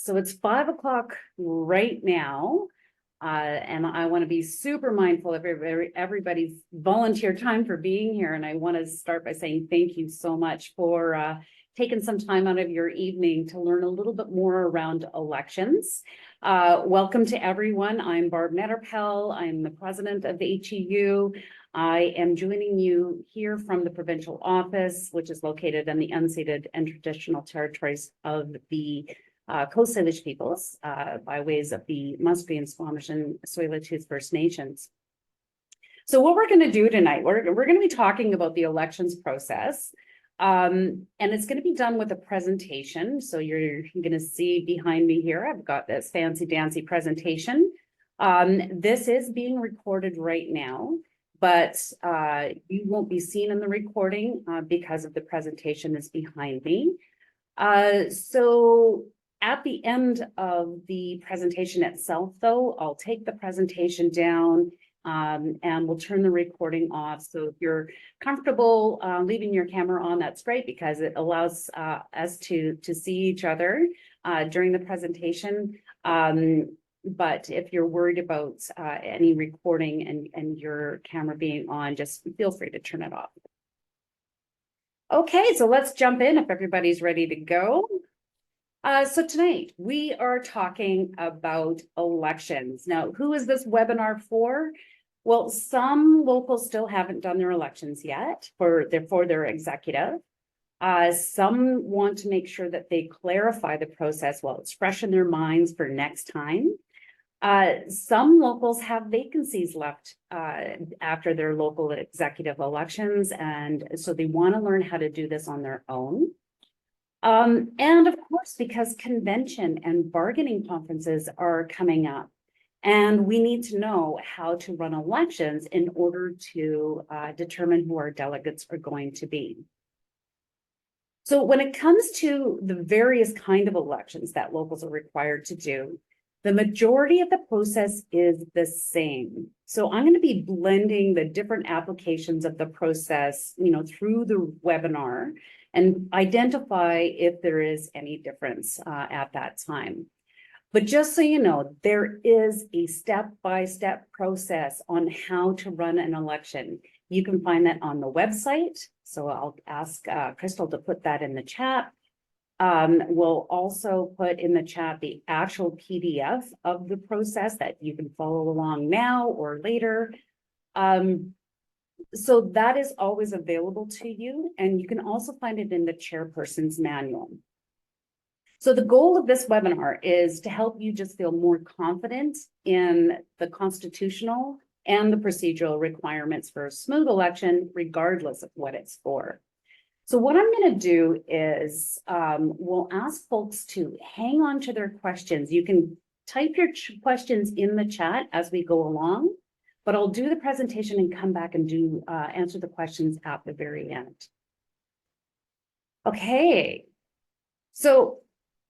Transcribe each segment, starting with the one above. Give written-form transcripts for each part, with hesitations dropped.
So it's 5 o'clock right now. And I want to be super mindful of everybody's volunteer time for being here. And I want to start by saying thank you so much for taking some time out of your evening to learn a little bit more around elections. Welcome to everyone. I'm Barb Nederpel. I'm the president of the HEU. I am joining you here from the provincial office, which is located in the unceded and traditional territories of the Coast Salish peoples by ways of the Musqueam, Squamish, and Tsleil-Waututh First Nations. So what we're going to do tonight, we're going to be talking about the elections process, and it's going to be done with a presentation. So you're going to see behind me here, I've got this fancy dancy presentation. This is being recorded right now, but you won't be seen in the recording because of the presentation is behind me. So at the end of the presentation itself, though, I'll take the presentation down and we'll turn the recording off. So if you're comfortable leaving your camera on, that's great because it allows us to see each other during the presentation. But if you're worried about any recording and your camera being on, just feel free to turn it off. Okay, so let's jump in if everybody's ready to go. So tonight we are talking about elections. Now, who is this webinar for? Well, some locals still haven't done their elections yet for their executive. Some want to make sure that they clarify the process while it's fresh in their minds for next time. Some locals have vacancies left after their local executive elections, and so they want to learn how to do this on their own. And of course, because convention and bargaining conferences are coming up, and we need to know how to run elections in order to determine who our delegates are going to be. So when it comes to the various kind of elections that locals are required to do, the majority of the process is the same. So I'm going to be blending the different applications of the process, through the webinar and identify if there is any difference at that time. But just so you know, there is a step-by-step process on how to run an election. You can find that on the website. So I'll ask Crystal to put that in the chat. We'll also put in the chat the actual PDF of the process that you can follow along now or later. So that is always available to you, and you can also find it in the chairperson's manual. So the goal of this webinar is to help you just feel more confident in the constitutional and the procedural requirements for a smooth election, regardless of what it's for. So what I'm going to do is we'll ask folks to hang on to their questions. You can type your questions in the chat as we go along, but I'll do the presentation and come back and answer the questions at the very end. Okay, so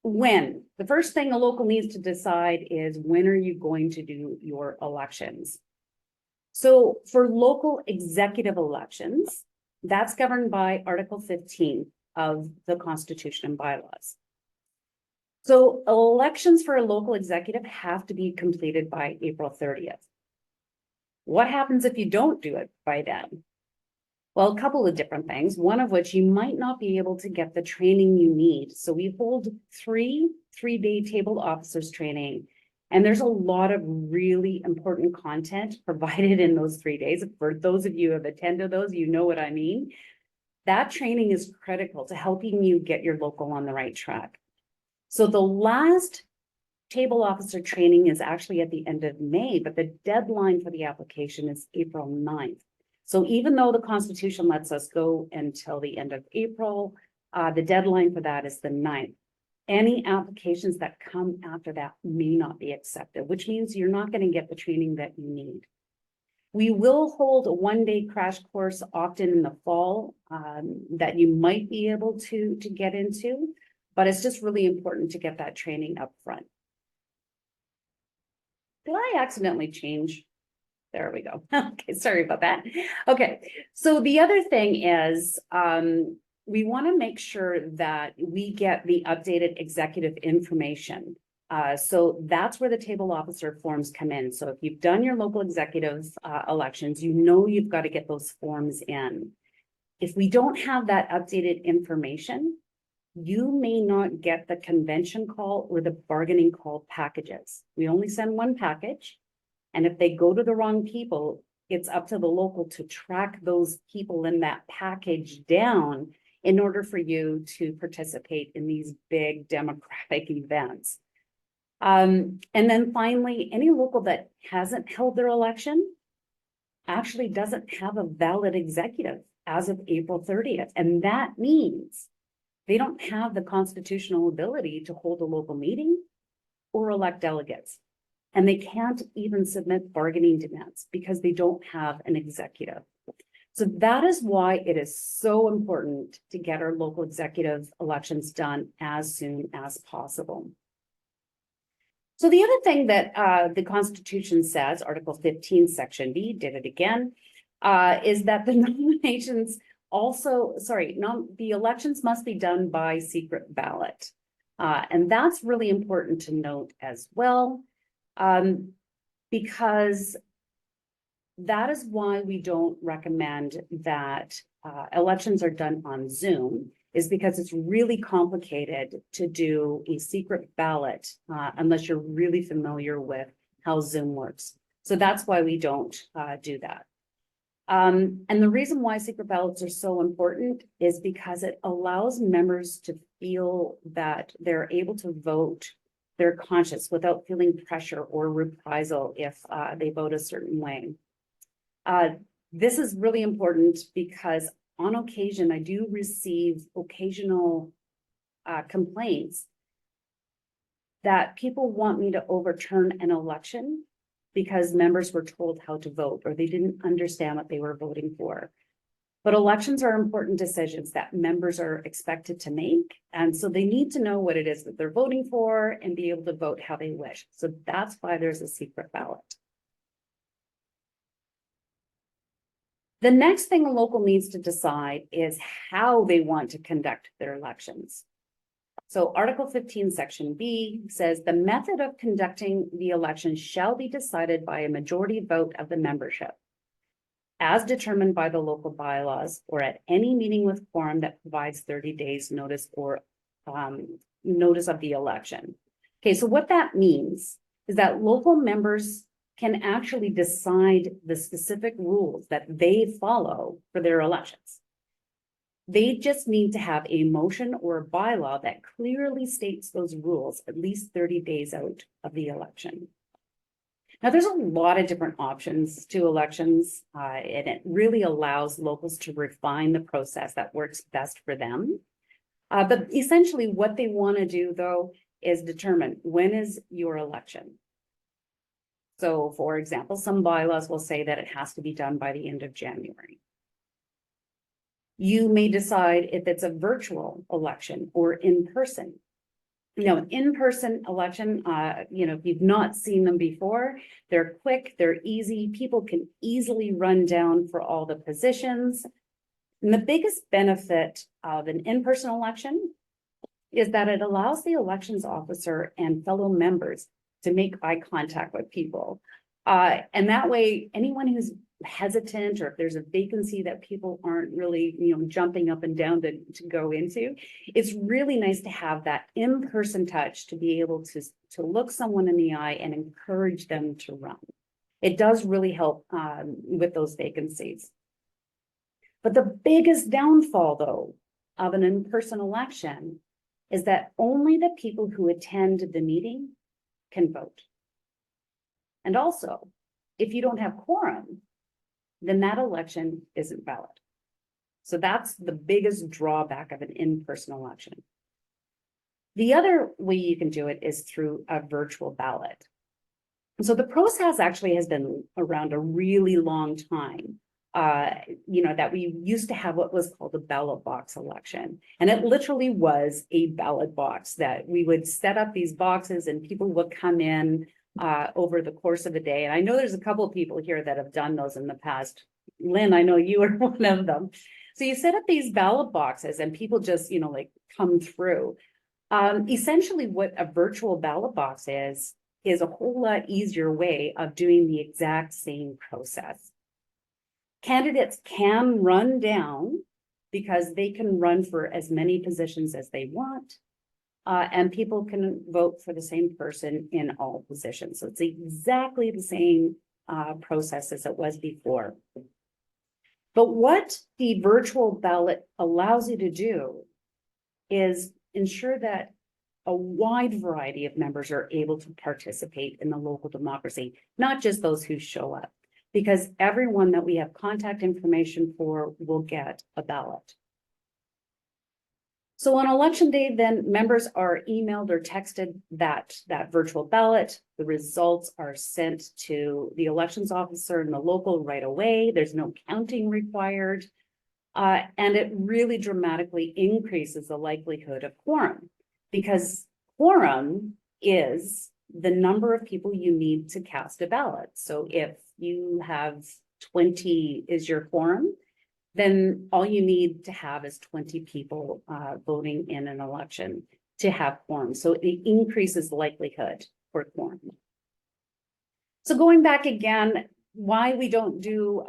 the first thing a local needs to decide is when are you going to do your elections? So for local executive elections, that's governed by Article 15 of the Constitution and bylaws. So elections for a local executive have to be completed by April 30th. What happens if you don't do it by then? Well, a couple of different things, one of which you might not be able to get the training you need. So we hold three-day table officers training, and there's a lot of really important content provided in those 3 days. For those of you who have attended those, you know what I mean. That training is critical to helping you get your local on the right track. So the last table officer training is actually at the end of May, but the deadline for the application is April 9th. So even though the Constitution lets us go until the end of April, the deadline for that is the 9th. Any applications that come after that may not be accepted, which means you're not going to get the training that you need. We will hold a one-day crash course often in the fall that you might be able to get into, but it's just really important to get that training up front. Did I accidentally change? There we go. Okay, sorry about that. Okay, so the other thing is we want to make sure that we get the updated executive information. So that's where the table officer forms come in. So if you've done your local executive elections, you know you've got to get those forms in. If we don't have that updated information, you may not get the convention call or the bargaining call packages. We only send one package. And if they go to the wrong people, it's up to the local to track those people in that package down in order for you to participate in these big democratic events. And then finally, any local that hasn't held their election actually doesn't have a valid executive as of April 30th. And that means they don't have the constitutional ability to hold a local meeting or elect delegates. And they can't even submit bargaining demands because they don't have an executive. So that is why it is so important to get our local executive elections done as soon as possible. So the other thing that the Constitution says, Article 15, Section B, did it again, is that the nominations the elections must be done by secret ballot. And that's really important to note as well, because that is why we don't recommend that elections are done on Zoom, is because it's really complicated to do a secret ballot unless you're really familiar with how Zoom works. So that's why we don't do that. And the reason why secret ballots are so important is because it allows members to feel that they're able to vote their conscience without feeling pressure or reprisal if they vote a certain way. This is really important because on occasion, I do receive occasional complaints that people want me to overturn an election because members were told how to vote or they didn't understand what they were voting for. But elections are important decisions that members are expected to make. And so they need to know what it is that they're voting for and be able to vote how they wish. So that's why there's a secret ballot. The next thing a local needs to decide is how they want to conduct their elections. So Article 15, Section B says the method of conducting the election shall be decided by a majority vote of the membership, as determined by the local bylaws or at any meeting with quorum that provides 30 days notice or notice of the election. Okay, so what that means is that local members can actually decide the specific rules that they follow for their elections. They just need to have a motion or a bylaw that clearly states those rules at least 30 days out of the election. Now, there's a lot of different options to elections, and it really allows locals to refine the process that works best for them. But essentially what they want to do, though, is determine when is your election. So, for example, some bylaws will say that it has to be done by the end of January. You may decide if it's a virtual election or in person. You know, in-person election, if you've not seen them before, they're quick, they're easy. People can easily run down for all the positions. And the biggest benefit of an in-person election is that it allows the elections officer and fellow members to make eye contact with people. And that way, anyone who's hesitant or if there's a vacancy that people aren't really, jumping up and down to go into, it's really nice to have that in-person touch to be able to look someone in the eye and encourage them to run. It does really help with those vacancies. But the biggest downfall, though, of an in-person election is that only the people who attend the meeting can vote. And also, if you don't have quorum, then that election isn't valid. So that's the biggest drawback of an in-person election. The other way you can do it is through a virtual ballot. So the process actually has been around a really long time. That we used to have what was called a ballot box election. And it literally was a ballot box that we would set up these boxes and people would come in over the course of a day. And I know there's a couple of people here that have done those in the past. Lynn, I know you are one of them. So you set up these ballot boxes and people just, come through. Essentially what a virtual ballot box is a whole lot easier way of doing the exact same process. Candidates can run down because they can run for as many positions as they want. And people can vote for the same person in all positions. So it's exactly the same process as it was before. But what the virtual ballot allows you to do is ensure that a wide variety of members are able to participate in the local democracy, not just those who show up, because everyone that we have contact information for will get a ballot. So on election day, then members are emailed or texted that virtual ballot. The results are sent to the elections officer in the local right away. There's no counting required. And it really dramatically increases the likelihood of quorum, because quorum is the number of people you need to cast a ballot. So if you have 20 is your quorum, then all you need to have is 20 people voting in an election to have quorum. So it increases the likelihood for quorum. So going back again, why we don't do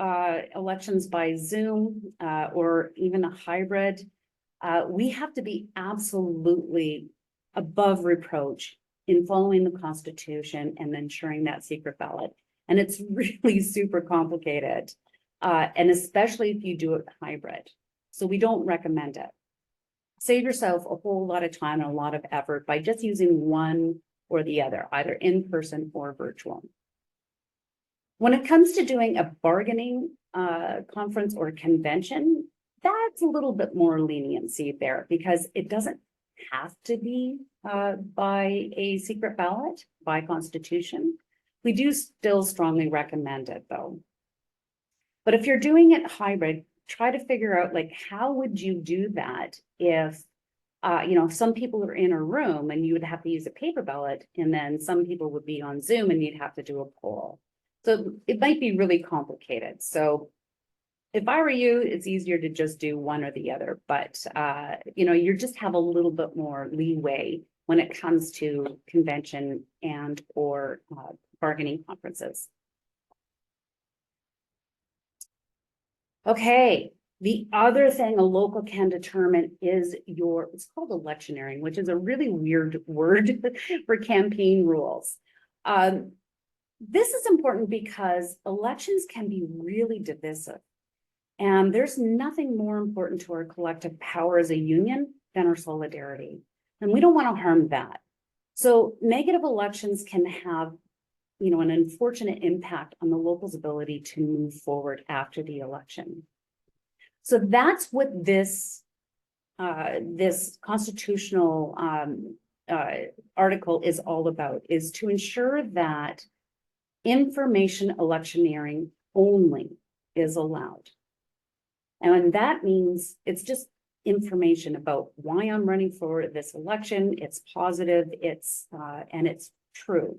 elections by Zoom or even a hybrid, we have to be absolutely above reproach in following the Constitution and ensuring that secret ballot. And it's really super complicated. And especially if you do it hybrid. So we don't recommend it. Save yourself a whole lot of time and a lot of effort by just using one or the other, either in person or virtual. When it comes to doing a bargaining conference or convention, that's a little bit more leniency there, because it doesn't have to be by a secret ballot by Constitution. We do still strongly recommend it though. But if you're doing it hybrid, try to figure out, like, how would you do that if, if some people are in a room and you would have to use a paper ballot, and then some people would be on Zoom and you'd have to do a poll. So it might be really complicated. So if I were you, it's easier to just do one or the other, but, you just have a little bit more leeway when it comes to convention and or bargaining conferences. Okay, the other thing a local can determine is it's called electioneering, which is a really weird word for campaign rules. This is important because elections can be really divisive, and there's nothing more important to our collective power as a union than our solidarity, and we don't want to harm that. So negative elections can have an unfortunate impact on the local's ability to move forward after the election. So that's what this constitutional article is all about, is to ensure that information electioneering only is allowed. And that means it's just information about why I'm running for this election. It's positive, and it's true.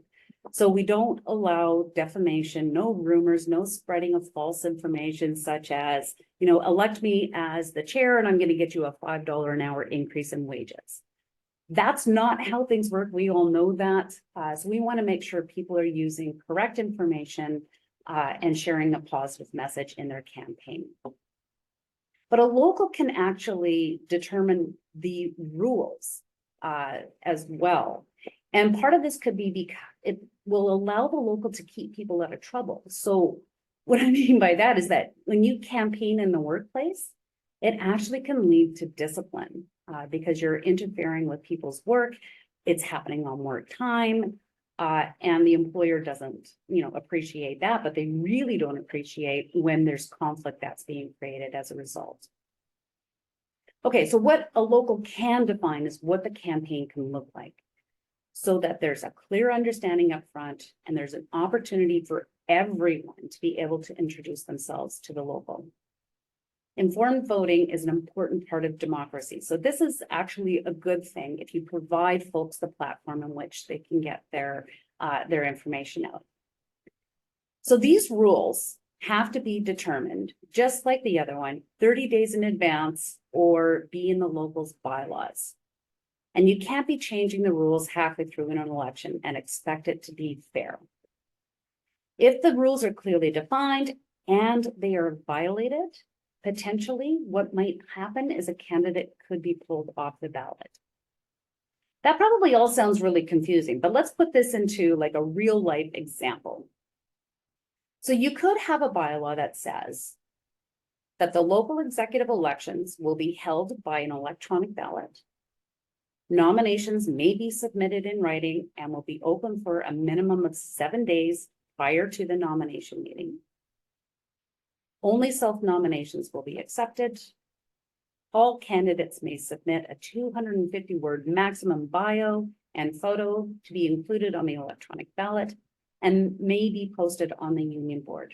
So we don't allow defamation, no rumors, no spreading of false information, such as, elect me as the chair and I'm going to get you a $5 an hour increase in wages. That's not how things work. We all know that. So we want to make sure people are using correct information and sharing a positive message in their campaign. But a local can actually determine the rules as well. And part of this could be because it will allow the local to keep people out of trouble. So what I mean by that is that when you campaign in the workplace, it actually can lead to discipline because you're interfering with people's work. It's happening on work time, and the employer doesn't, appreciate that, but they really don't appreciate when there's conflict that's being created as a result. Okay, so what a local can define is what the campaign can look like, so that there's a clear understanding up front and there's an opportunity for everyone to be able to introduce themselves to the local. Informed voting is an important part of democracy. So this is actually a good thing if you provide folks the platform in which they can get their information out. So these rules have to be determined, just like the other one, 30 days in advance or be in the local's bylaws. And you can't be changing the rules halfway through in an election and expect it to be fair. If the rules are clearly defined and they are violated, potentially what might happen is a candidate could be pulled off the ballot. That probably all sounds really confusing, but let's put this into like a real life example. So you could have a bylaw that says that the local executive elections will be held by an electronic ballot. Nominations may be submitted in writing and will be open for a minimum of 7 days prior to the nomination meeting. Only self-nominations will be accepted. All candidates may submit a 250-word maximum bio and photo to be included on the electronic ballot and may be posted on the union board.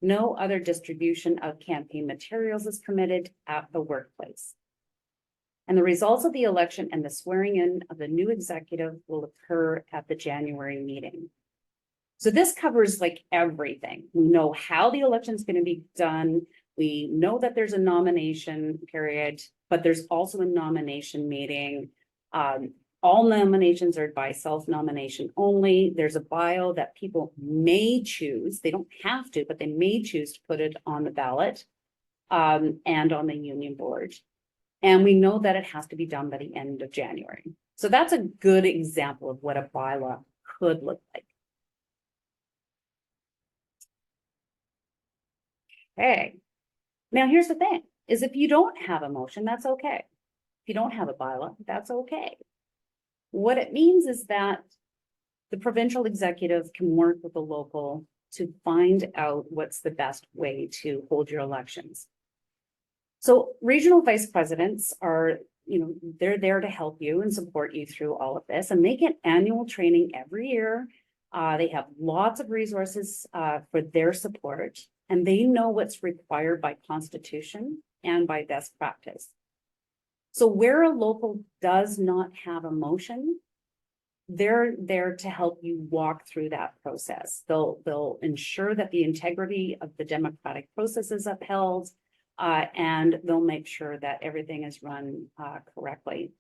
No other distribution of campaign materials is permitted at the workplace. And the results of the election and the swearing in of the new executive will occur at the January meeting. So this covers like everything. We know how the election is going to be done. We know that there's a nomination period, but there's also a nomination meeting. All nominations are by self-nomination only. There's a bio that people may choose. They don't have to, but they may choose to put it on the ballot and on the union board. And we know that it has to be done by the end of January. So that's a good example of what a bylaw could look like. Okay. Now here's the thing, is if you don't have a motion, that's okay. If you don't have a bylaw, that's okay. What it means is that the provincial executive can work with the local to find out what's the best way to hold your elections. So regional vice presidents are, they're there to help you and support you through all of this, and they get annual training every year. They have lots of resources for their support, and they know what's required by constitution and by best practice. So where a local does not have a motion, they're there to help you walk through that process. They'll ensure that the integrity of the democratic process is upheld, and they'll make sure that everything is run correctly.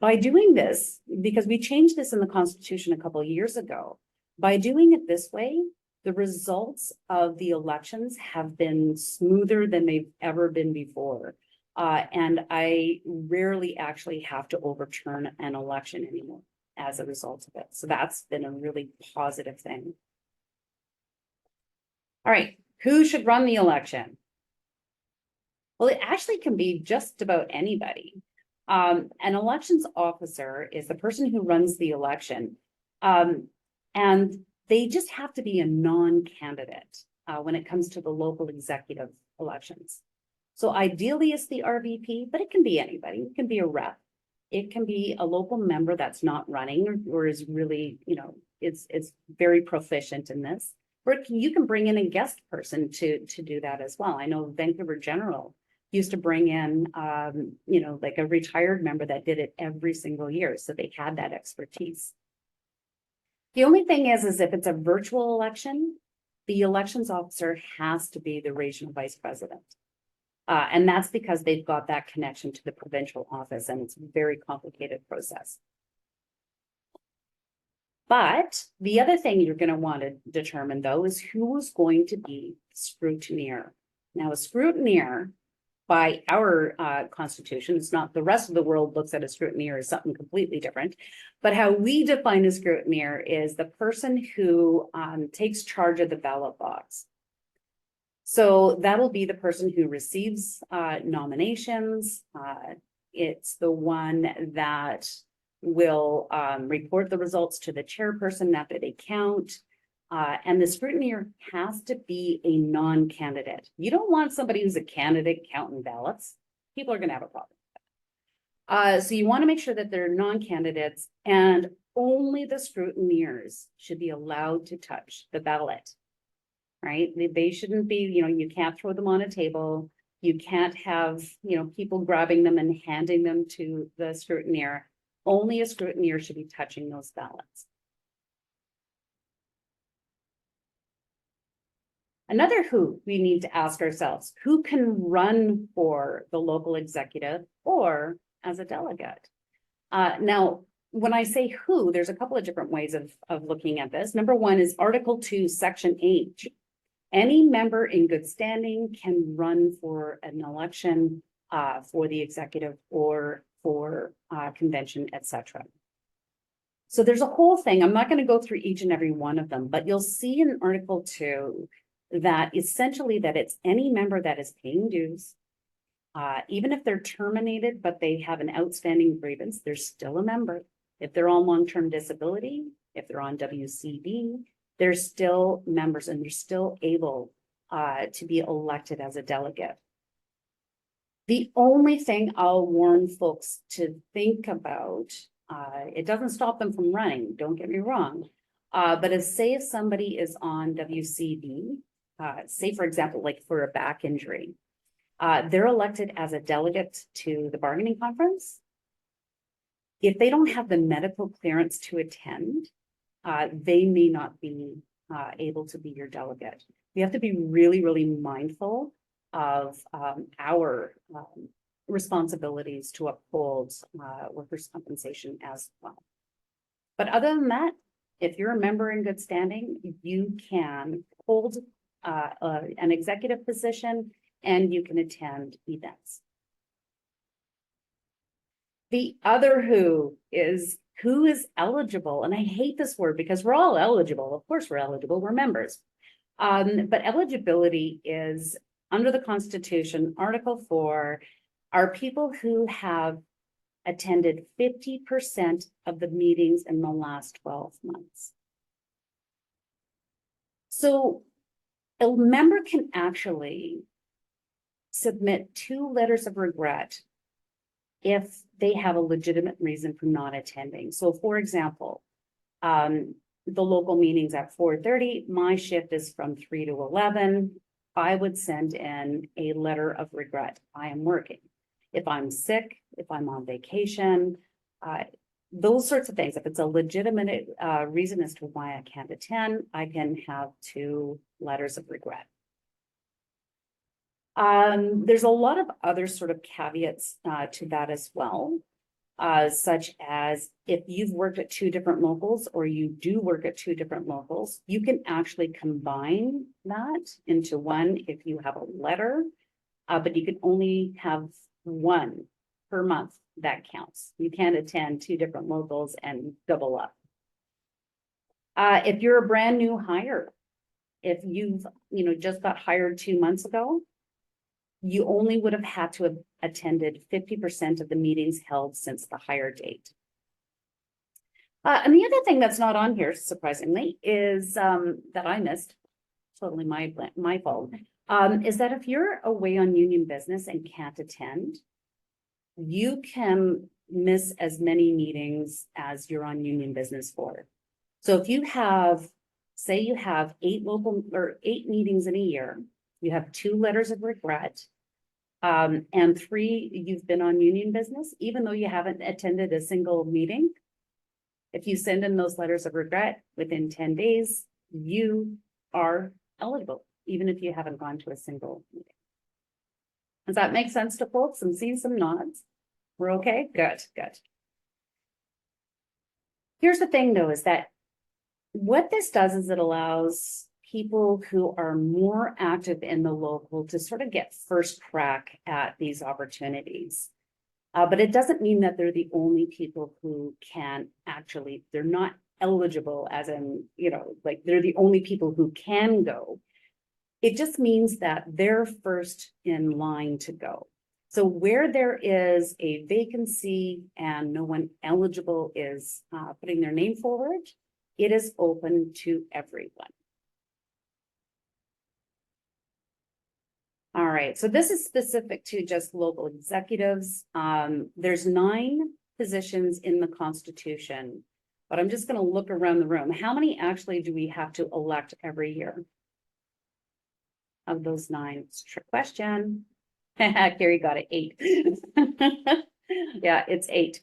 By doing this, because we changed this in the Constitution a couple of years ago, by doing it this way, the results of the elections have been smoother than they've ever been before. And I rarely actually have to overturn an election anymore as a result of it. So that's been a really positive thing. All right, who should run the election? Well, it actually can be just about anybody. An elections officer is the person who runs the election. And they just have to be a non-candidate when it comes to the local executive elections. So ideally it's the RVP, but it can be anybody. It can be a rep. It can be a local member that's not running or is really, it's very proficient in this. Or you can bring in a guest person to do that as well. I know Vancouver General used to bring in, like a retired member that did it every single year. So they had that expertise. The only thing is if it's a virtual election, the elections officer has to be the regional vice president. And that's because they've got that connection to the provincial office, and it's a very complicated process. But the other thing you're going to want to determine, though, is who's going to be scrutineer. Now, a scrutineer, by our constitution, it's not the rest of the world looks at a scrutineer as something completely different, but how we define a scrutineer is the person who takes charge of the ballot box. So that'll be the person who receives nominations. It's the one that will report the results to the chairperson after they count. And the scrutineer has to be a non-candidate. You don't want somebody who's a candidate counting ballots. People are going to have a problem. So you want to make sure that they're non-candidates, and only the scrutineers should be allowed to touch the ballot. Right? They shouldn't be, you can't throw them on a table. You can't have, people grabbing them and handing them to the scrutineer. Only a scrutineer should be touching those ballots. Another who we need to ask ourselves, who can run for the local executive or as a delegate. Now, when I say who, there's a couple of different ways of looking at this. Number one is Article 2, Section H. Any member in good standing can run for an election for the executive or for convention, etc. So there's a whole thing. I'm not going to go through each and every one of them, but you'll see in Article 2 that essentially that it's any member that is paying dues, even if they're terminated, but they have an outstanding grievance, they're still a member. If they're on long-term disability, if they're on WCD, they're still members and they're still able to be elected as a delegate. The only thing I'll warn folks to think about, it doesn't stop them from running, don't get me wrong, but if somebody is on WCD, say for example, like for a back injury, they're elected as a delegate to the bargaining conference. If they don't have the medical clearance to attend, they may not be able to be your delegate. We have to be really, really mindful of our responsibilities to uphold workers' compensation as well. But other than that, if you're a member in good standing, you can hold an executive position and you can attend events. The other who is eligible, and I hate this word because we're all eligible. Of course we're eligible, we're members. But eligibility is under the Constitution, Article 4, are people who have attended 50% of the meetings in the last 12 months. So a member can actually submit 2 letters of regret if they have a legitimate reason for not attending. So for example, the local meetings at 4:30, my shift is from 3 to 11. I would send in a letter of regret. I am working. If I'm sick, if I'm on vacation, those sorts of things. If it's a legitimate reason as to why I can't attend, I can have 2 letters of regret. There's a lot of other sort of caveats to that as well, such as if you've worked at 2 different locals or you do work at 2 different locals, you can actually combine that into one if you have a letter, but you can only have 1 per month that counts. You can't attend 2 different locals and double up. If you're a brand new hire, if you've just got hired 2 months ago, you only would have had to have attended 50% of the meetings held since the hire date. And the other thing that's not on here, surprisingly, is that I missed, totally my fault, is that if you're away on union business and can't attend, you can miss as many meetings as you're on union business for. So if you have, say you have 8 meetings in a year, you have 2 letters of regret, and 3 you've been on union business, even though you haven't attended a single meeting, if you send in those letters of regret within 10 days, you are eligible, even if you haven't gone to a single meeting. Does that make sense to folks? I'm seeing some nods. We're okay? Good, good. Here's the thing though, is that what this does is it allows people who are more active in the local to sort of get first crack at these opportunities. But it doesn't mean that they're the only people who can actually, they're not eligible as in, like they're the only people who can go. It just means that they're first in line to go. So where there is a vacancy and no one eligible is putting their name forward, it is open to everyone. All right, so this is specific to just local executives. There's 9 positions in the Constitution, but I'm just going to look around the room. How many actually do we have to elect every year? Of those 9, it's a trick question. Carrie got it, 8. Yeah, it's 8.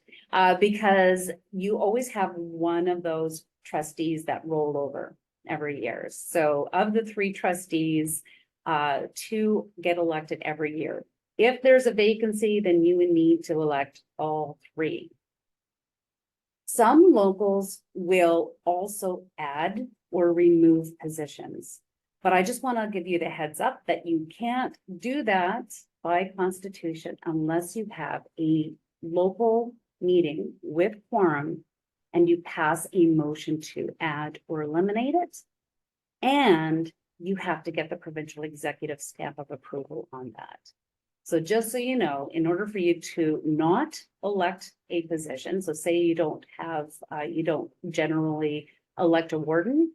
Because you always have one of those trustees that roll over every year. So of the 3 trustees, 2 get elected every year. If there's a vacancy, then you would need to elect all three. Some locals will also add or remove positions. But I just want to give you the heads up that you can't do that by constitution unless you have a local meeting with quorum and you pass a motion to add or eliminate it. And you have to get the provincial executive stamp of approval on that. So just so you know, in order for you to not elect a position, so say you don't generally elect a warden,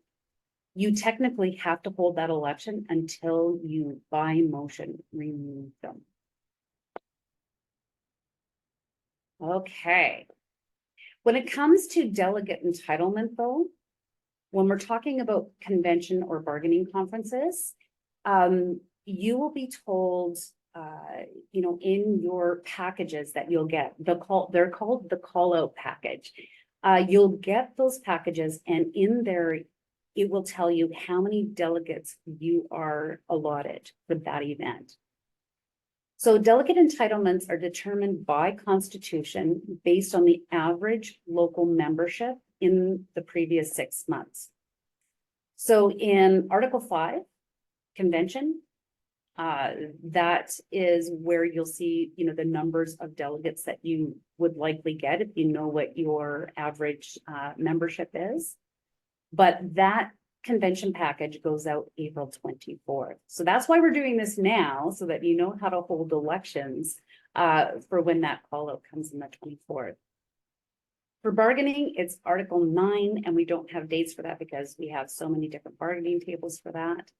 you technically have to hold that election until you by motion remove them. Okay. When it comes to delegate entitlement though, when we're talking about convention or bargaining conferences, you will be told, in your packages that you'll get, they're called the call out package. You'll get those packages, and in there, it will tell you how many delegates you are allotted for that event. So delegate entitlements are determined by constitution based on the average local membership in the previous 6 months. So in Article 5, convention, that is where you'll see, the numbers of delegates that you would likely get if you know what your average membership is. But that convention package goes out April 24th. So that's why we're doing this now, so that you know how to hold elections for when that call out comes in the 24th. For bargaining, it's Article 9, and we don't have dates for that because we have so many different bargaining tables for that.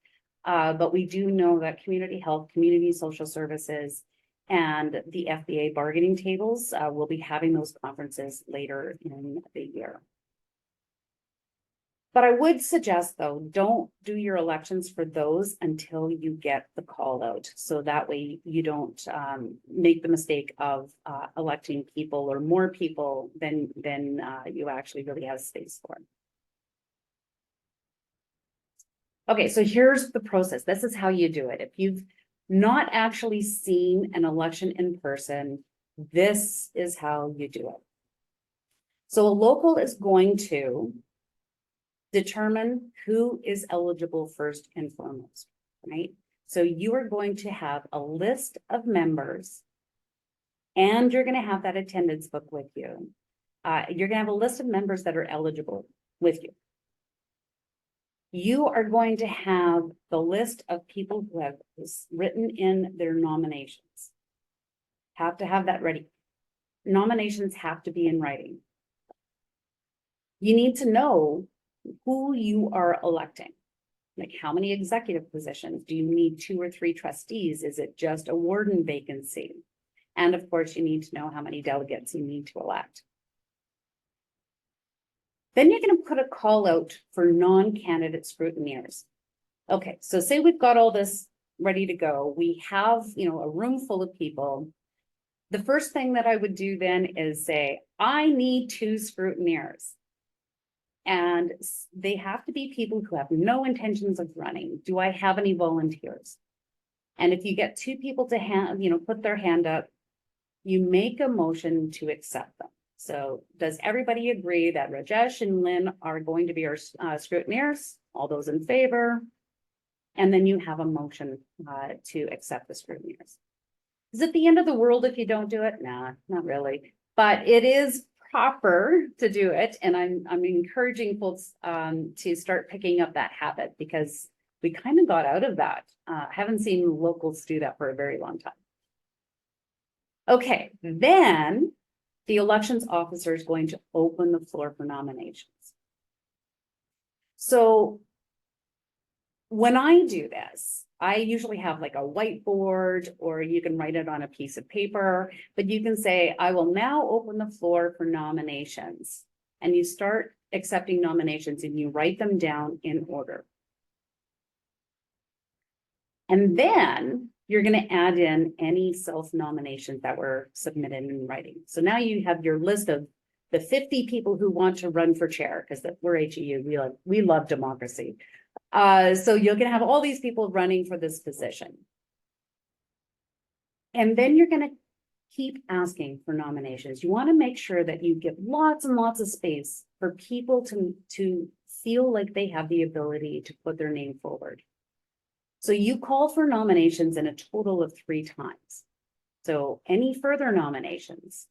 But we do know that community health, community social services, and the FBA bargaining tables will be having those conferences later in the year. But I would suggest, though, don't do your elections for those until you get the call out. So that way you don't make the mistake of electing people or more people than you actually really have space for. Okay, so here's the process. This is how you do it. If you've not actually seen an election in person, this is how you do it. So a local is going to determine who is eligible first and foremost, right? So you are going to have a list of members, and you're going to have that attendance book with you. You're going to have a list of members that are eligible with you. You are going to have the list of people who have written in their nominations. Have to have that ready. Nominations have to be in writing. You need to know who you are electing. Like, how many executive positions? Do you need 2 or 3 trustees? Is it just a warden vacancy? And of course, you need to know how many delegates you need to elect. Then you're going to put a call out for non-candidate scrutineers. Okay, so say we've got all this ready to go. We have, a room full of people. The first thing that I would do then is say, I need 2 scrutineers. And they have to be people who have no intentions of running. Do I have any volunteers? And if you get 2 people to put their hand up, you make a motion to accept them. So does everybody agree that Rajesh and Lynn are going to be our scrutineers? All those in favor? And then you have a motion to accept the scrutineers. Is it the end of the world if you don't do it? Nah, not really. But it is proper to do it. And I'm encouraging folks to start picking up that habit, because we kind of got out of that. Haven't seen locals do that for a very long time. Okay, then the elections officer is going to open the floor for nominations. So when I do this, I usually have like a whiteboard, or you can write it on a piece of paper, but you can say, I will now open the floor for nominations. And you start accepting nominations and you write them down in order. And then you're going to add in any self-nominations that were submitted in writing. So now you have your list of the 50 people who want to run for chair, because we're HEU, we love democracy. So you're going to have all these people running for this position. And then you're gonna keep asking for nominations. You want to make sure that you give lots and lots of space for people to feel like they have the ability to put their name forward. So you call for nominations in a total of 3 times. So any further nominations?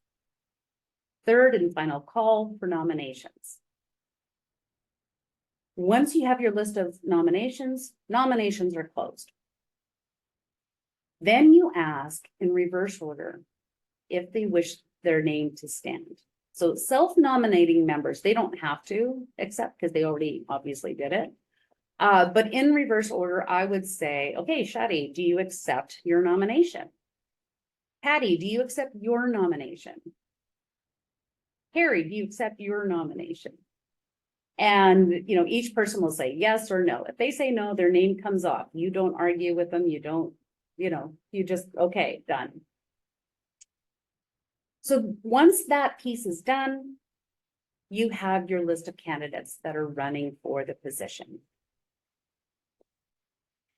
Third and final call for nominations. Once you have your list of nominations, nominations are closed. Then you ask in reverse order if they wish their name to stand. So self-nominating members, they don't have to accept because they already obviously did it. But in reverse order, I would say, okay, Shadi, do you accept your nomination? Patty, do you accept your nomination? Harry, do you accept your nomination? And, each person will say yes or no. If they say no, their name comes off. You don't argue with them. You don't, you just, okay, done. So once that piece is done, you have your list of candidates that are running for the position.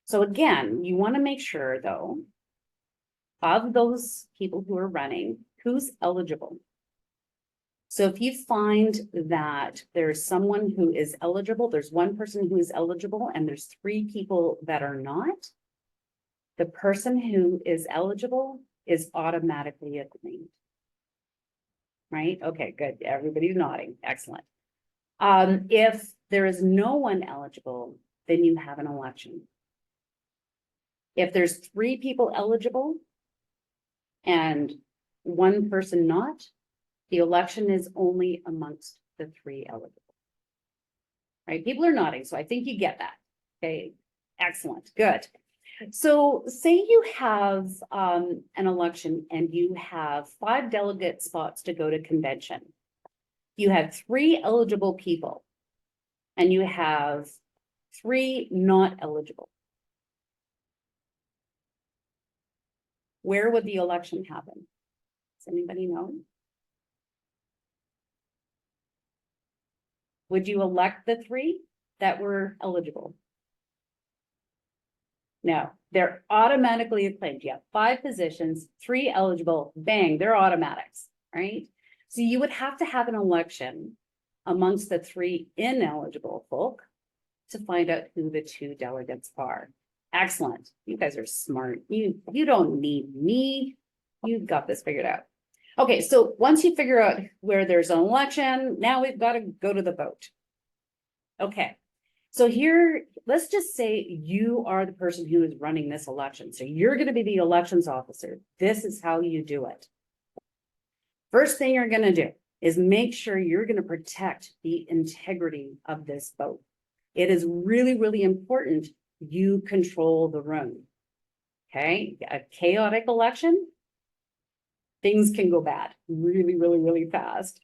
So again, you want to make sure, though, of those people who are running, who's eligible. So if you find that there's someone who is eligible, there's one person who is eligible, and there's 3 people that are not, the person who is eligible is automatically acclaimed. Right? Okay, good. Everybody's nodding. Excellent. If there is no one eligible, then you have an election. If there's 3 people eligible and 1 person not, the election is only amongst the 3 eligible. Right? People are nodding, so I think you get that. Okay, excellent, good. So say you have an election and you have 5 delegate spots to go to convention. You have 3 eligible people and you have 3 not eligible. Where would the election happen? Does anybody know? Would you elect the 3 that were eligible? No, they're automatically acclaimed. You have 5 positions, 3 eligible, bang, they're automatics, right? So you would have to have an election amongst the 3 ineligible folk to find out who the 2 delegates are. Excellent. You guys are smart. You don't need me. You've got this figured out. Okay, so once you figure out where there's an election, now we've got to go to the vote. Okay, so here, let's just say you are the person who is running this election. So you're going to be the elections officer. This is how you do it. First thing you're going to do is make sure you're going to protect the integrity of this vote. It is really, really important you control the room. Okay, a chaotic election, things can go bad really, really, really fast.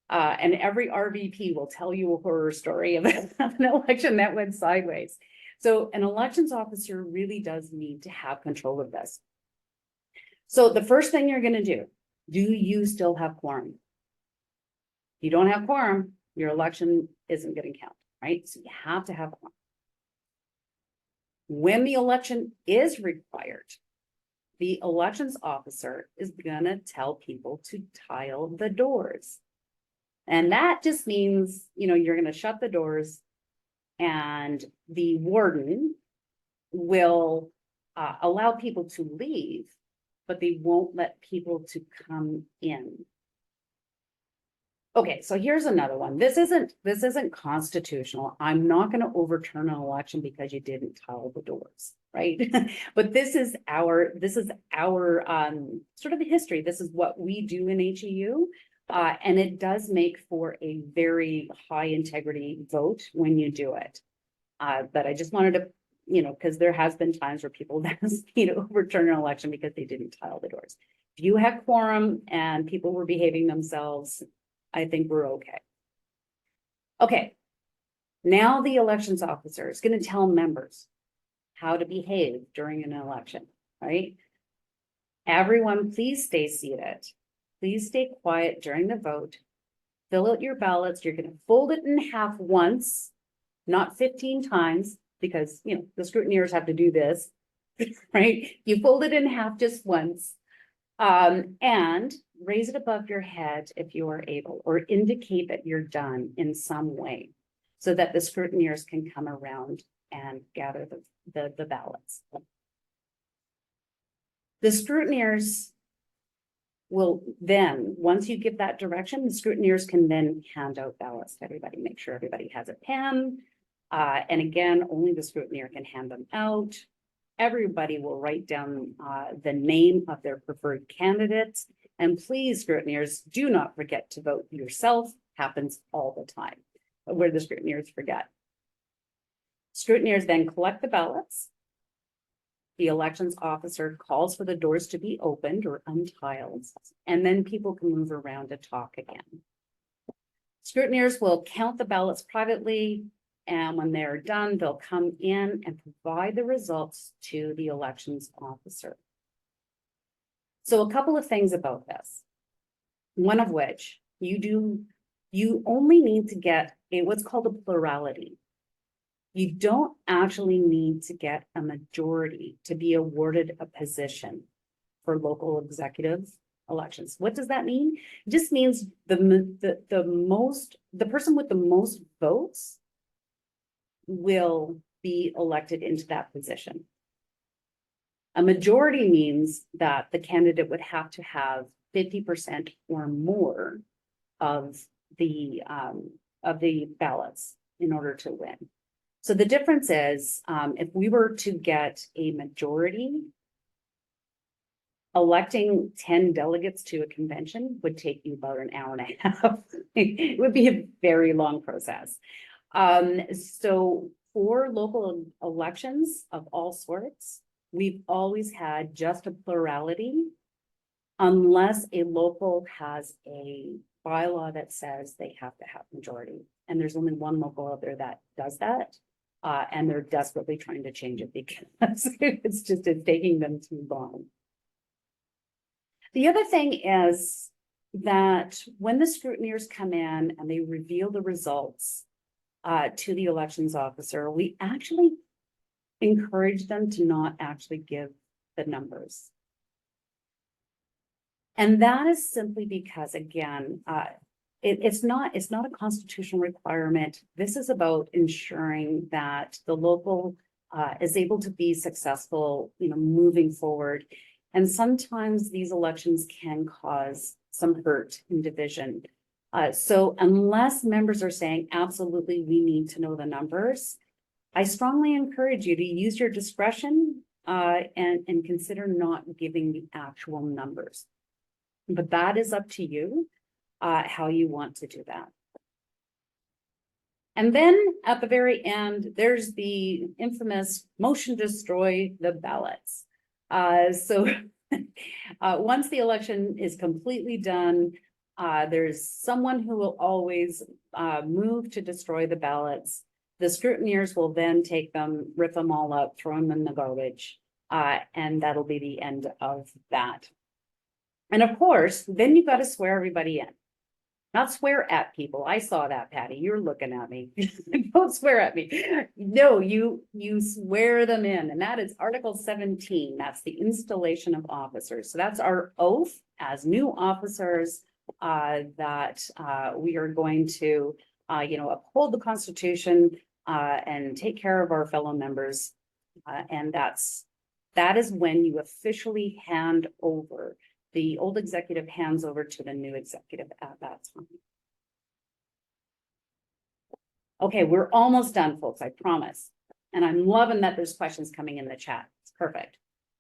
And every RVP will tell you a horror story of an election that went sideways. So an elections officer really does need to have control of this. So the first thing you're going to do you still have quorum? If you don't have quorum, your election isn't going to count, right? So you have to have quorum. When the election is required, the elections officer is going to tell people to tile the doors. And that just means, you're going to shut the doors and the warden will allow people to leave, but they won't let people to come in. Okay, so here's another one. This isn't constitutional. I'm not going to overturn an election because you didn't tile the doors, right? But this is our sort of the history. This is what we do in HEU. And it does make for a very high integrity vote when you do it. But I just wanted to, because there has been times where people overturn an election because they didn't tile the doors. If you have quorum and people were behaving themselves, I think we're okay. Okay, now the elections officer is going to tell members how to behave during an election, right? Everyone, please stay seated. Please stay quiet during the vote. Fill out your ballots. You're going to fold it in half once, not 15 times, because, the scrutineers have to do this, right? You fold it in half just once. And raise it above your head if you are able, or indicate that you're done in some way so that the scrutineers can come around and gather the ballots. The scrutineers will then, once you give that direction, the scrutineers can then hand out ballots to everybody, make sure everybody has a pen. And again, only the scrutineer can hand them out. Everybody will write down the name of their preferred candidates. And please, scrutineers, do not forget to vote yourself. Happens all the time, where the scrutineers forget. Scrutineers then collect the ballots. The elections officer calls for the doors to be opened or untiled, and then people can move around to talk again. Scrutineers will count the ballots privately, and when they're done, they'll come in and provide the results to the elections officer. So a couple of things about this, one of which you only need to get what's called a plurality. You don't actually need to get a majority to be awarded a position for local executive elections. What does that mean? It just means the person with the most votes will be elected into that position. A majority means that the candidate would have to have 50% or more of the ballots in order to win. So the difference is, if we were to get a majority, electing 10 delegates to a convention would take you about an hour and a half. It would be a very long process. So for local elections of all sorts, we've always had just a plurality, unless a local has a bylaw that says they have to have majority. And there's only one local out there that does that. And they're desperately trying to change it because it's taking them too long. The other thing is that when the scrutineers come in and they reveal the results to the elections officer, we actually encourage them to not actually give the numbers. And that is simply because, again, it's not a constitutional requirement. This is about ensuring that the local is able to be successful, moving forward. And sometimes these elections can cause some hurt and division. So unless members are saying, absolutely, we need to know the numbers, I strongly encourage you to use your discretion and consider not giving the actual numbers. But that is up to you. How you want to do that. And then at the very end, there's the infamous motion to destroy the ballots. So once the election is completely done, there's someone who will always move to destroy the ballots. The scrutineers will then take them, rip them all up, throw them in the garbage, and that'll be the end of that. And of course, then you've got to swear everybody in. Not swear at people. I saw that, Patty. You're looking at me. Don't swear at me. No, you swear them in. And that is Article 17. That's the installation of officers. So that's our oath as new officers that we are going to, uphold the Constitution and take care of our fellow members. And that is when you officially hand over. The old executive hands over to the new executive at that time. Okay, we're almost done, folks, I promise. And I'm loving that there's questions coming in the chat. It's perfect.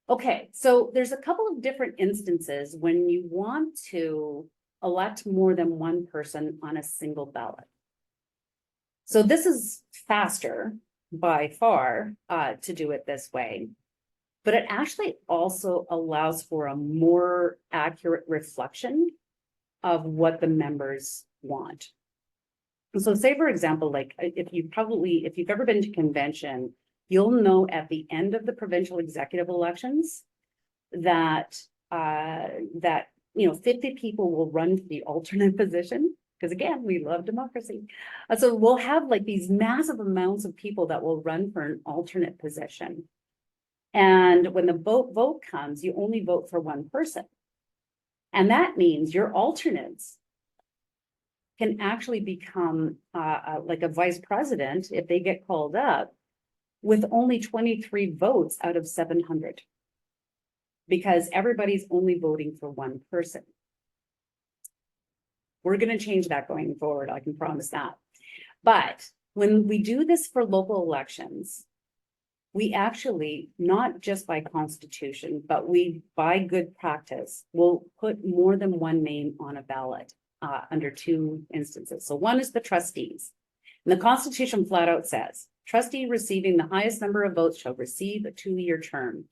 Okay, so there's a couple of different instances when you want to elect more than one person on a single ballot. So this is faster by far to do it this way. But it actually also allows for a more accurate reflection of what the members want. So say, for example, like if you've ever been to convention, you'll know at the end of the provincial executive elections that 50 people will run for the alternate position. Because again, we love democracy. So we'll have like these massive amounts of people that will run for an alternate position. And when the vote comes, you only vote for one person. And that means your alternates can actually become like a vice president if they get called up with only 23 votes out of 700. Because everybody's only voting for one person. We're going to change that going forward, I can promise that. But when we do this for local elections, we actually, not just by constitution, but we, by good practice, will put more than one name on a ballot under two instances. So one is the trustees. And the Constitution flat out says, trustee receiving the highest number of votes shall receive a 2-year term.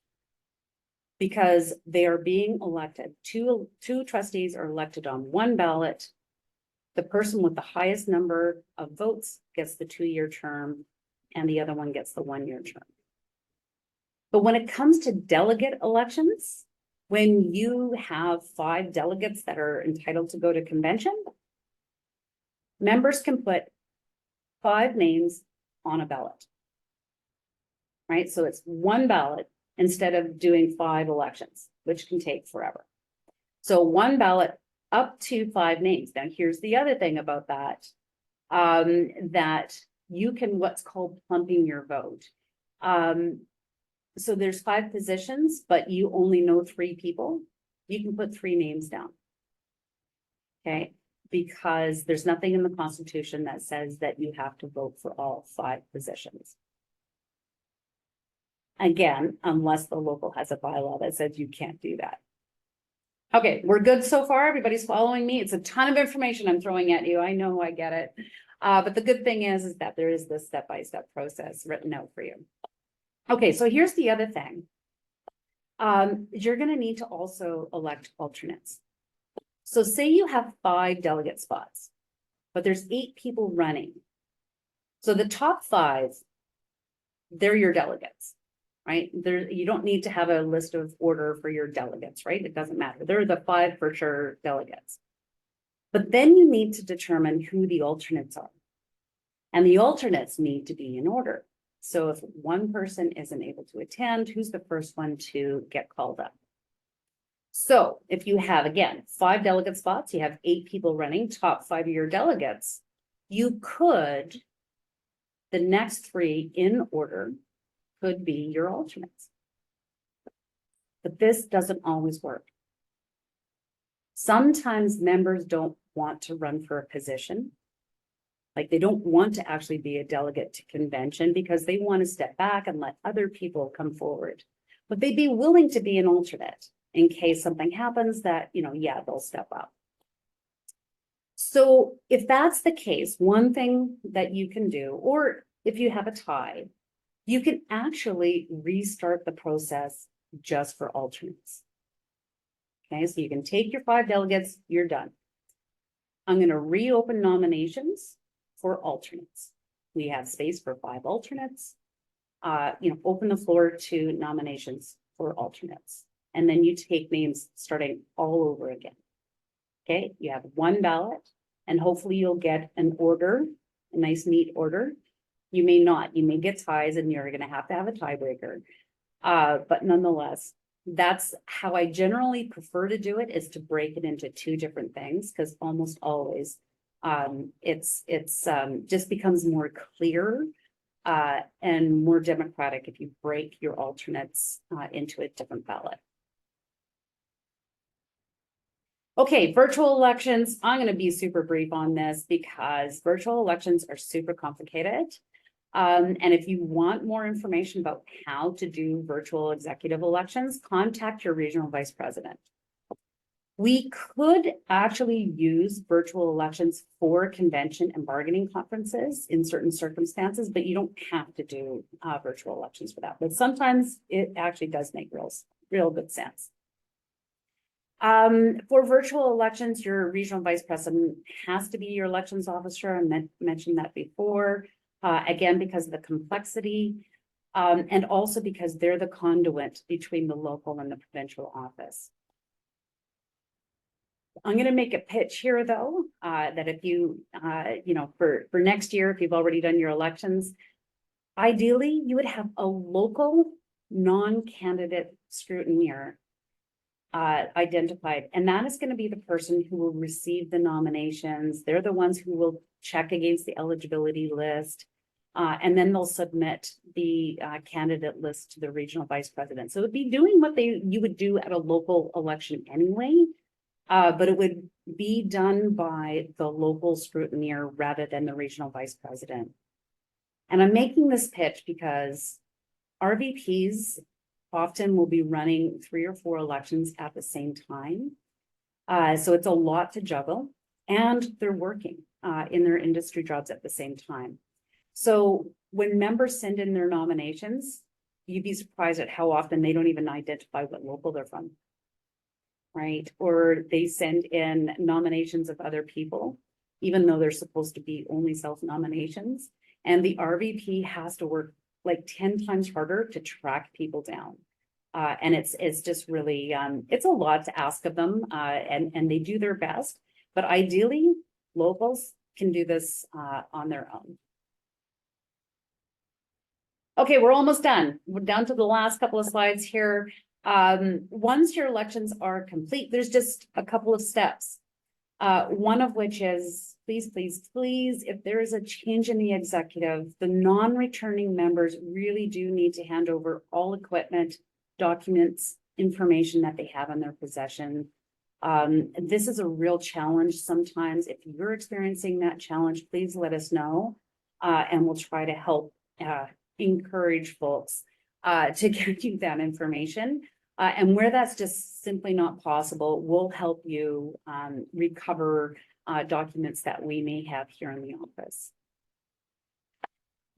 Because they are being elected, two trustees are elected on one ballot. The person with the highest number of votes gets the 2-year term, and the other one gets the 1-year term. But when it comes to delegate elections, when you have 5 delegates that are entitled to go to convention, members can put 5 names on a ballot. Right, so it's one ballot instead of doing 5 elections, which can take forever. So one ballot up to 5 names. Now, here's the other thing about that, that you can what's called plumping your vote. So there's 5 positions, but you only know 3 people. You can put 3 names down. Okay, because there's nothing in the Constitution that says that you have to vote for all 5 positions. Again, unless the local has a bylaw that says you can't do that. Okay, we're good so far. Everybody's following me. It's a ton of information I'm throwing at you. I know, I get it. But the good thing is that there is this step-by-step process written out for you. Okay, so here's the other thing. You're going to need to also elect alternates. So say you have 5 delegate spots, but there's 8 people running. So the top 5, they're your delegates. Right? You don't need to have a list of order for your delegates, right? It doesn't matter. They're the 5 for sure delegates. But then you need to determine who the alternates are. And the alternates need to be in order. So if one person isn't able to attend, who's the first one to get called up? So if you have, again, 5 delegate spots, you have 8 people running, top 5 of your delegates, you could, the next 3 in order, could be your alternates. But this doesn't always work. Sometimes members don't want to run for a position. Like they don't want to actually be a delegate to convention because they want to step back and let other people come forward. But they'd be willing to be an alternate in case something happens that, yeah, they'll step up. So if that's the case, one thing that you can do, or if you have a tie, you can actually restart the process just for alternates. Okay, so you can take your 5 delegates, you're done. I'm going to reopen nominations for alternates. We have space for 5 alternates. Open the floor to nominations for alternates. And then you take names starting all over again. Okay, you have 1 ballot, and hopefully you'll get an order, a nice neat order. You may not, you may get ties and you're going to have a tiebreaker. But nonetheless, that's how I generally prefer to do it, is to break it into 2 different things, because almost always it's just becomes more clear and more democratic if you break your alternates into a different ballot. Okay, virtual elections. I'm going to be super brief on this because virtual elections are super complicated. And if you want more information about how to do virtual executive elections, contact your regional vice president. We could actually use virtual elections for convention and bargaining conferences in certain circumstances, but you don't have to do virtual elections for that. But sometimes it actually does make real good sense. For virtual elections, your regional vice president has to be your elections officer. I mentioned that before. Again, because of the complexity, and also because they're the conduit between the local and the provincial office. I'm going to make a pitch here, though, that if you, for next year, if you've already done your elections, ideally, you would have a local non-candidate scrutineer identified, and that is going to be the person who will receive the nominations. They're the ones who will check against the eligibility list, and then they'll submit the candidate list to the regional vice president. So it would be doing what you would do at a local election anyway, but it would be done by the local scrutineer rather than the regional vice president. And I'm making this pitch because RVPs often will be running 3 or 4 elections at the same time. So it's a lot to juggle, and they're working in their industry jobs at the same time. So when members send in their nominations, you'd be surprised at how often they don't even identify what local they're from, right? Or they send in nominations of other people, even though they're supposed to be only self-nominations. And the RVP has to work like 10 times harder to track people down. And it's just really, it's a lot to ask of them, and they do their best, but ideally locals can do this on their own. Okay, we're almost done. We're down to the last couple of slides here. Once your elections are complete, there's just a couple of steps. One of which is, please, if there is a change in the executive, the non-returning members really do need to hand over all equipment, documents, information that they have in their possession. This is a real challenge sometimes. If you're experiencing that challenge, please let us know, and we'll try to help encourage folks to get you that information. And where that's just simply not possible, we'll help you recover documents that we may have here in the office.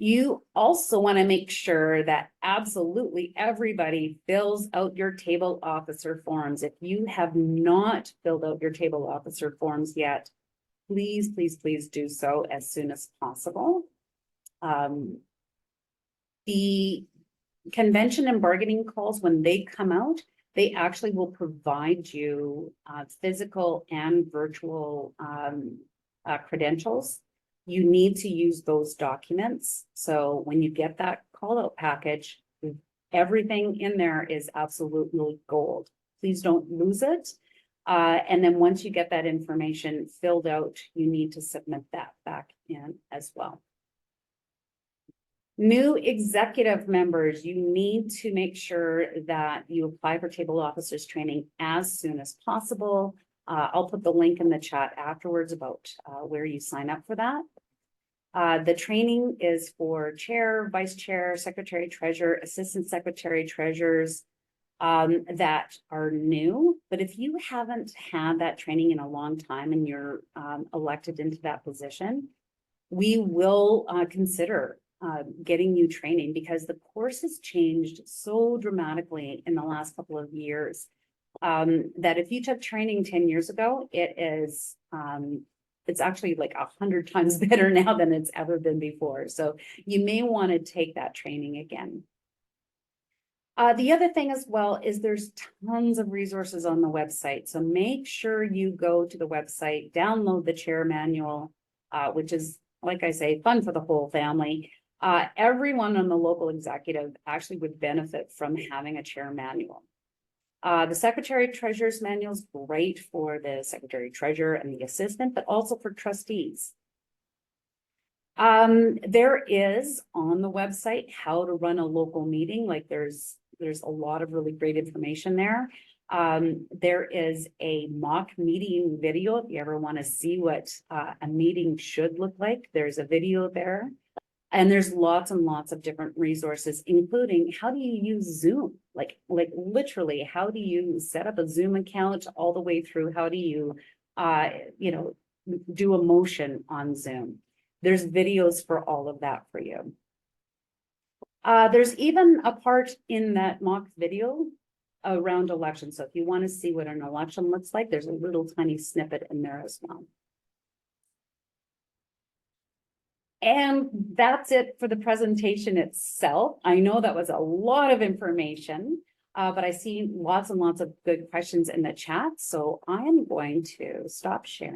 You also want to make sure that absolutely everybody fills out your table officer forms. If you have not filled out your table officer forms yet, please do so as soon as possible. The convention and bargaining calls, when they come out, they actually will provide you physical and virtual credentials. You need to use those documents. So when you get that call out package, everything in there is absolutely gold. Please don't lose it. And then once you get that information filled out, you need to submit that back in as well. New executive members, you need to make sure that you apply for table officers training as soon as possible. I'll put the link in the chat afterwards about where you sign up for that. The training is for chair, vice chair, secretary, treasurer, assistant secretary, treasurers that are new. But if you haven't had that training in a long time and you're elected into that position, we will consider getting you training, because the course has changed so dramatically in the last couple of years that if you took training 10 years ago, it is it's actually like 100 times better now than it's ever been before. So you may want to take that training again. The other thing as well is there's tons of resources on the website. So make sure you go to the website, download the chair manual, which is, like I say, fun for the whole family. Everyone on the local executive actually would benefit from having a chair manual. The secretary treasurer's manual is great for the secretary treasurer and the assistant, but also for trustees. There is on the website how to run a local meeting. Like there's a lot of really great information there. There is a mock meeting video if you ever want to see what a meeting should look like. There's a video there. And there's lots and lots of different resources, including how do you use Zoom? Like literally, how do you set up a Zoom account all the way through? How do you, do a motion on Zoom? There's videos for all of that for you. There's even a part in that mock video around elections. So if you want to see what an election looks like, there's a little tiny snippet in there as well. And that's it for the presentation itself. I know that was a lot of information, but I see lots and lots of good questions in the chat. So I am going to stop sharing.